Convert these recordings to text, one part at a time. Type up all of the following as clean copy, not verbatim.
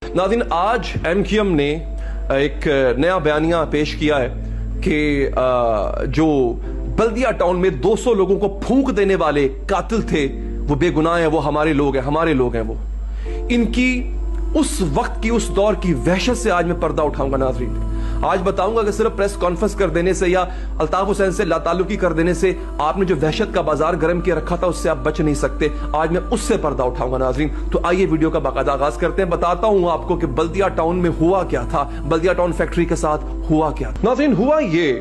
नाज़रीन, आज MQM ने एक नया बयानिया पेश किया है कि जो बल्दिया टाउन में 200 लोगों को फूंक देने वाले कातिल थे वो बेगुनाह हैं, वो हमारे लोग हैं। वो इनकी उस वक्त की, उस दौर की वहशत से आज मैं पर्दा उठाऊंगा। नाज़रीन, आज बताऊंगा कि सिर्फ प्रेस कॉन्फ्रेंस कर देने से या अल्ताफ हुसैन से लाताल्लुकी कर देने से आपने जो वहशत का बाजार गर्म किया रखा था उससे आप बच नहीं सकते। आज मैं उससे पर्दा उठाऊंगा। नाज़रीन, तो आइए वीडियो का बाकायदा आगाज करते हैं। बताता हूं आपको कि बल्दिया टाउन में हुआ क्या था, बल्दिया टाउन फैक्ट्री के साथ हुआ क्या था। नाज़रीन, हुआ ये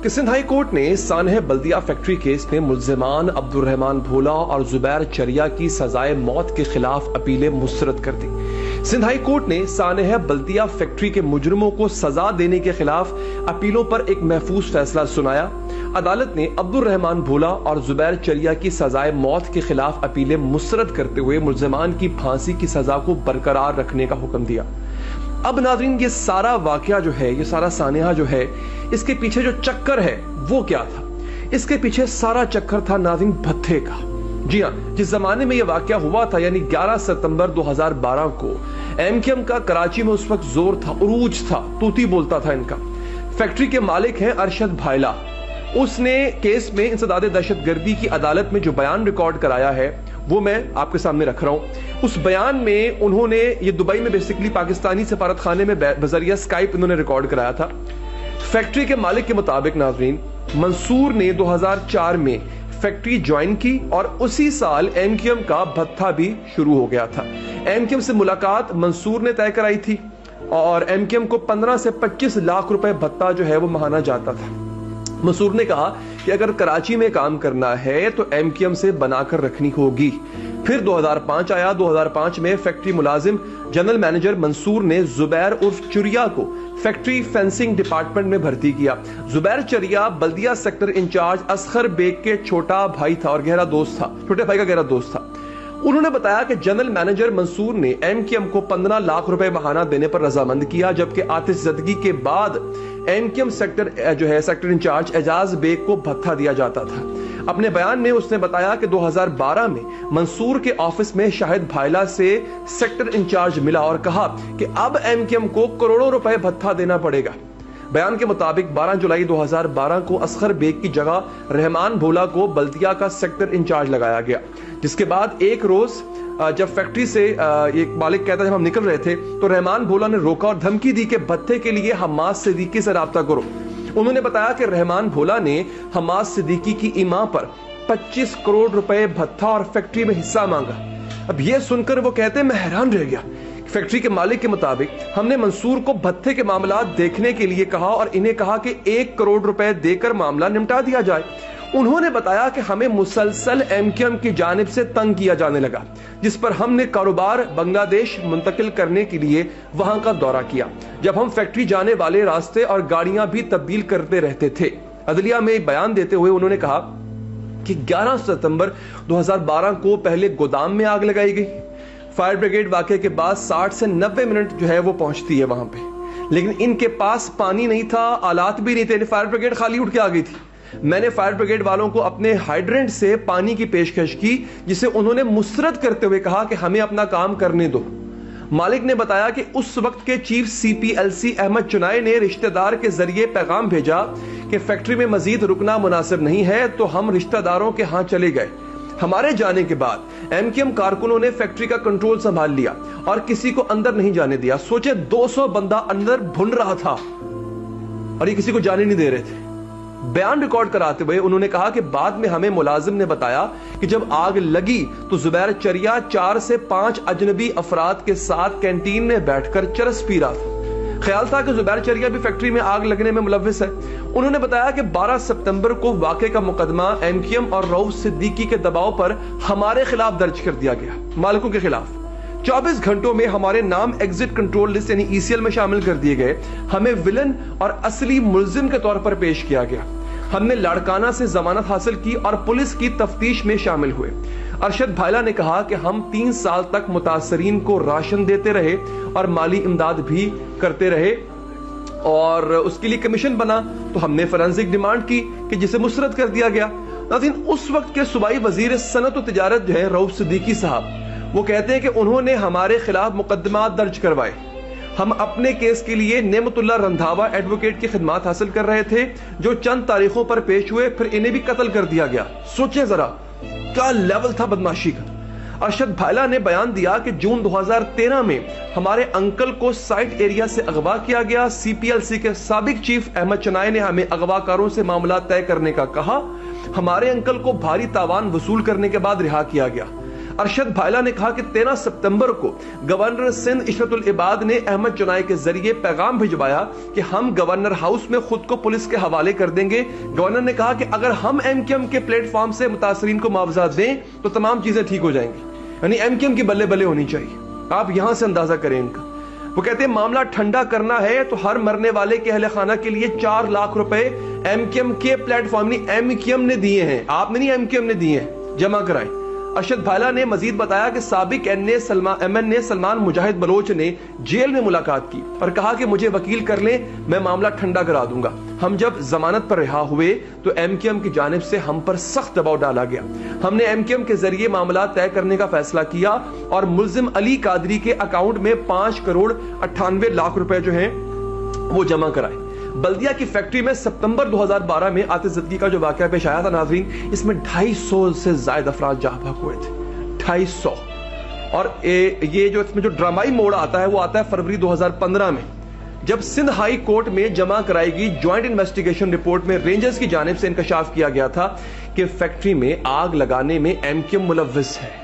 कि सिंध हाई कोर्ट ने सानह बल्दिया फैक्ट्री केस में मुल्जिमान अब्दुर्रहमान भोला और जुबैर चरिया की सजाए मौत के खिलाफ अपीलें मुस्तरद कर दी। सिंध हाई कोर्ट ने सानह बल्दिया फैक्ट्री के मुजरिमों को सजा देने के खिलाफ अपीलों पर एक महफूज फैसला सुनाया। अदालत ने अब्दुर्रहमान भोला और जुबैर चरिया की सजाए मौत के खिलाफ अपीलें मुस्तरद करते हुए मुल्जिमान की फांसी की सजा को बरकरार रखने का हुक्म दिया। अब नाज़रीन, ये सारा वाकया जो है, ये सारा सानहा जो है, इसके पीछे जो चक्कर है वो क्या था? इसके पीछे सारा चक्कर था नाज़रीन भत्थे का। जी हां, जिस जमाने में यह वाकया हुआ था यानी 11 सितंबर 2012 को MQM का कराची में उस वक्त जोर था, उरूज था, तूती बोलता था इनका। फैक्ट्री के मालिक हैं अरशद भायला। उसने केस में इंसदाद दहशतगर्दी की अदालत में जो बयान रिकॉर्ड कराया है वो मैं आपके सामने रख रहा हूं। उस बयान में उन्होंने ये दुबई में बेसिकली पाकिस्तानी सफारत खाने में बजरिया स्काइप इन्होंने रिकॉर्ड कराया था। फैक्ट्री के मालिक के मुताबिक नाज़रीन, मंसूर ने 2004 में फैक्ट्री ज्वाइन की और उसी साल MQM का भत्था भी शुरू हो गया था। MQM से मुलाकात मंसूर ने तय कराई थी और MQM को 15 से 25 लाख रुपए भत्ता जो है वो महाना जाता था। मंसूर ने कहा कि अगर कराची में काम करना है तो MQM से बनाकर रखनी होगी। फिर 2005 आया। 2005 में फैक्ट्री मुलाजिम जनरल मैनेजर मंसूर ने जुबैर उर्फ चुरिया को फैक्ट्री फेंसिंग डिपार्टमेंट में भर्ती किया। जुबैर चरिया बल्दिया सेक्टर इंचार्ज असगर बेग के छोटा भाई था और गहरा दोस्त था, छोटे भाई का गहरा दोस्त था। उन्होंने बताया कि जनरल मैनेजर मंसूर ने MQM को 15 लाख रुपए महाना देने पर रजामंद किया, जबकि आतिशजदगी के बाद MQM सेक्टर जो है सेक्टर इंचार्ज एजाज बेग को भत्ता दिया जाता था। अपने बयान में उसने बताया कि 2012 में मंसूर के ऑफिस में शाहिद भायला से सेक्टर इंचार्ज मिला और कहा कि अब MQM को करोड़ों रुपए भत्ता देना पड़ेगा। बयान के मुताबिक 12 जुलाई 2012 को असगर बेग की जगह रहमान भोला को बल्दिया का सेक्टर इंचार्ज लगाया गया, जिसके बाद एक रोज जब फैक्ट्री से एक मालिक कहता है जब हम निकल रहे थे तो रहमान भोला ने रोका और धमकी दी कि भत्ते के लिए हमास सिद्दीकी से राब्ता करो। उन्होंने बताया कि रहमान भोला ने हमास सिद्दीकी की इमा पर 25 करोड़ रुपए भत्ता और फैक्ट्री में हिस्सा मांगा। अब यह सुनकर वो कहते मैं हैरान रह गया। फैक्ट्री के मालिक के मुताबिक हमने मंसूर को भत्ते के मामला देखने के लिए कहा और इन्हें कहा कि 1 करोड़ रुपए देकर मामला निपटा दिया जाए। उन्होंने बताया कि हमें मुसलसल MQM की जानिब से तंग किया जाने लगा, जिस पर हमने कारोबार बांग्लादेश मुंतकिल करने के लिए वहां का दौरा किया, जब हम फैक्ट्री जाने वाले रास्ते और गाड़ियां भी तब्दील करते रहते थे। अदलिया में एक बयान देते हुए उन्होंने कहा कि 11 सितंबर 2012 को पहले गोदाम में आग लगाई गई। फायर ब्रिगेड वाकये के बाद 60 से 90 मिनट जो है वो पहुंचती है वहां पे, लेकिन इनके पास पानी नहीं था, आलात भी नहीं थे। फायर ब्रिगेड खाली उठ के आ गई थी। मैंने फायर ब्रिगेड वालों को अपने हाइड्रेंट से पानी की पेशकश की, जिसे उन्होंने मुस्तरद करते हुए कहा कि हमें अपना काम करने दो। मालिक ने बताया कि उस वक्त के चीफ CPLC अहमद चुनाई ने रिश्तेदार के जरिए पैगाम भेजा कि फैक्ट्री में मजीद रुकना मुनासिब नहीं है, तो हम रिश्तेदारों के हाथ चले गए। हमारे जाने के बाद MQM कारकुनों ने फैक्ट्री का कंट्रोल संभाल लिया और किसी को अंदर नहीं जाने दिया। सोचे 200 बंदा अंदर भुन रहा था और ये किसी को जाने नहीं दे रहे थे। बयान रिकॉर्ड कराते हुए उन्होंने कहा कि बाद में हमें मुलाजिम ने बताया कि जब आग लगी तो जुबैर चरिया 4 से 5 अजनबी अफराद के साथ कैंटीन में बैठकर चरस पी रहा था। ख्याल था कि जुबैर चरिया भी फैक्ट्री में आग लगने में मुलव्विस है। उन्होंने बताया कि 12 सितंबर को वाकये का मुकदमा MQM और रऊफ सिद्दीकी के दबाव पर हमारे खिलाफ दर्ज कर दिया गया, मालिकों के खिलाफ। 24 घंटों में हमारे नाम एग्जिट कंट्रोल लिस्ट यानी ECL में शामिल कर दिए गए। हमें विलन और असली मुल्जिम के तौर पर पेश किया गया। हमने लाड़काना से जमानत हासिल की और पुलिस की तफ्तीश में शामिल हुए। अरशद भायला ने कहा कि हम 3 साल तक मुतासरीन को राशन देते रहे और माली इमदाद भी करते रहे और उसके लिए कमीशन बना, तो हमने फॉरेंसिक डिमांड की कि जिसे मुस्तरद कर दिया गया। नाज़रीन, उस वक्त के सूबाई वजीर सनत और तिजारत जो है रऊफ सिद्दीकी साहब, وہ کہتے ہیں کہ انہوں نے ہمارے خلاف مقدمات درج کروائے. ہم اپنے کیس کے لیے نعمت اللہ رندھاوا ایڈوکیٹ کی خدمات حاصل کر رہے تھے جو چند تاریخوں پر پیش ہوئے, پھر انہیں بھی قتل کر دیا گیا. سوچیں ذرا کیا لیول تھا بدماشی کا. ارشد بھائلا نے بیان دیا کہ جون 2013 میں ہمارے انکل کو سائٹ ایریا سے اغوا کیا گیا. سی پی ایل سی کے سابق چیف احمد چنائے نے ہمیں اغوا کاروں سے معاملات طے کرنے کا کہا. ہمارے انکل کو بھاری تاوان وصول کرنے کے بعد رہا کیا گیا. ارشد بھائلا نے کہا کہ 13 ستمبر کو گورنر سندھ عشرت العباد نے احمد چنائے کے ذریعے پیغام بھجوایا کہ ہم گورنر ہاؤس میں خود کو پولیس کے حوالے کر دیں گے. گورنر نے کہا کہ اگر ہم ایم کیو ایم کے پلیٹ فارم سے متاثرین کو معاوضہ دیں تو تمام چیزیں ٹھیک ہو جائیں گی. یعنی ایم کیو ایم کی بلے بلے ہونی چاہیے. آپ یہاں سے اندازہ کریں ان کا. وہ کہتے ہیں معاملہ ٹھنڈا کرنا ہے تو ہر مرنے والے کے اہل خانہ کے لیے 4 لاکھ روپے ایم کیو ایم کے platform M Q M نے دیے ہیں, آپ نے نہیں ایم کیو ایم نے دیے ہیں, جمع کرائیں. ارشد بھائلا نے مزید بتایا کہ سابق ایم این اے سلمان مجاہد بلوچ نے جیل میں ملاقات کی اور کہا کہ مجھے وکیل کر لیں, میں معاملہ ٹھنڈا کرا دوں گا. ہم جب ضمانت پر رہا ہوئے تو ایم کیو ایم کی جانب سے ہم پر سخت دباؤ ڈالا گیا. ہم نے ایم کیو ایم کے ذریعے معاملات طے کرنے کا فیصلہ کیا اور ملزم علی قادری کے اکاؤنٹ میں 5 کروڑ 98 لاکھ روپے جو ہیں وہ جمع کرائے. بلدیہ کی فیکٹری میں ستمبر 2012 میں آتش زدگی کا جو واقعہ پیش آیا تھا ناظرین, اس میں 250 سے زائد افراد جاں بحق ہوئے تھے. 250. اور یہ جو اس میں جو ڈرامائی موڑ آتا ہے وہ آتا ہے فروری 2015 میں, جب سندھ ہائی کورٹ میں جمع کرائی گئی جوائنٹ انویسٹیگیشن رپورٹ میں رینجرز کی جانب سے انکشاف کیا گیا تھا کہ فیکٹری میں آگ لگانے میں ایم کیو ایم ملوث ہے.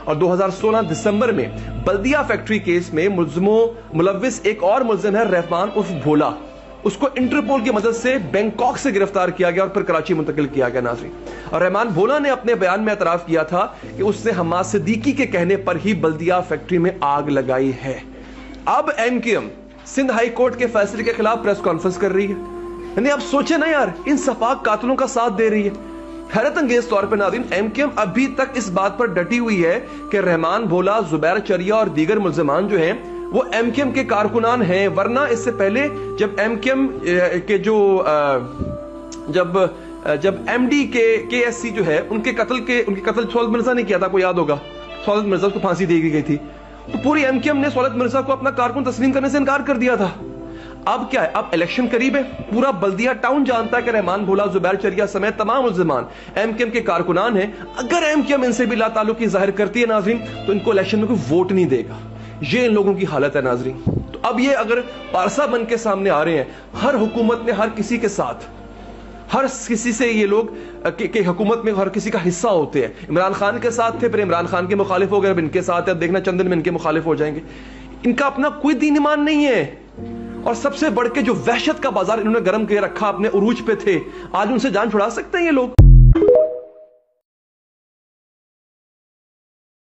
اور 2016 دسمبر میں بلدیہ فیکٹری کیس میں ملوث ایک اور ملزم ہے رحمان عرف بھولا, اس کو انٹرپول کی مدد سے بینکاک سے گرفتار کیا گیا اور پھر کراچی منتقل کیا گیا ناظرین. اور رحمان بھولا نے اپنے بیان میں اعتراف کیا تھا کہ اس نے حماد صدیقی کے کہنے پر ہی بلدیہ فیکٹری میں آگ لگائی ہے. اب M Q M Sindh high court کے فیصلے کے خلاف پریس کانفرنس کر رہی ہے. یعنی آپ سوچیں نا یار, ان سفاک قاتلوں کا ساتھ دے رہی ہے. حیرت انگیز طور پہ ناظرین ایم کیو ایم ابھی تک اس بات پر ڈٹی ہوئی ہے کہ رحمان بھولا, زبیر چریا اور دیگر ملزمان جو ہیں وہ ایم کیو ایم کے کارکنان ہیں. ورنہ اس سے پہلے جب ایم کیو ایم کے جو جب ایم ڈی کے ایس سی جو ہے ان کے قتل سولت مرزا نے کیا تھا, کو یاد ہوگا, سولت مرزا کو پھانسی دی گئی تھی, تو پوری ایم کیو ایم نے سولت مرزا کو اپنا کارکن تسلیم کرنے سے انکار کر دیا تھا. اب کیا ہے, اب الیکشن قریب ہے, پورا بلدیہ ٹاؤن جانتا ہے کہ رحمان بھولا, زبیر چریا سمیت تمام ملزمان ایم کیو ایم کے کارکنان ہیں. اگر ایم کیو ایم ان سے بھی لا تعلقی ظاہر کرتی ہے ناظرین تو ان کو الیکشن میں کوئی ووٹ نہیں دے گا. یہ ان لوگوں کی حالت ہے ناظرین. تو اب یہ اگر پارسا بن کے سامنے آ رہے ہیں, ہر حکومت میں ہر کسی کے ساتھ, ہر کسی سے یہ لوگ کہ حکومت میں ہر کسی کا حصہ ہوتے ہیں. عمران خان کے ساتھ تھے, پھر عمران خان کے مخالف ہو گئے, اب ان کے ساتھ ہے, دیکھنا چند دن میں ان کے مخالف ہو جائیں گے. ان کا اپنا کوئی دین ایمان نہیں ہے. اور سب سے بڑھ کے جو وحشت کا بازار انہوں نے گرم کر رکھا, اپنے عروج پہ تھے, آج ان سے جان چھڑا سکتے ہیں یہ لوگ؟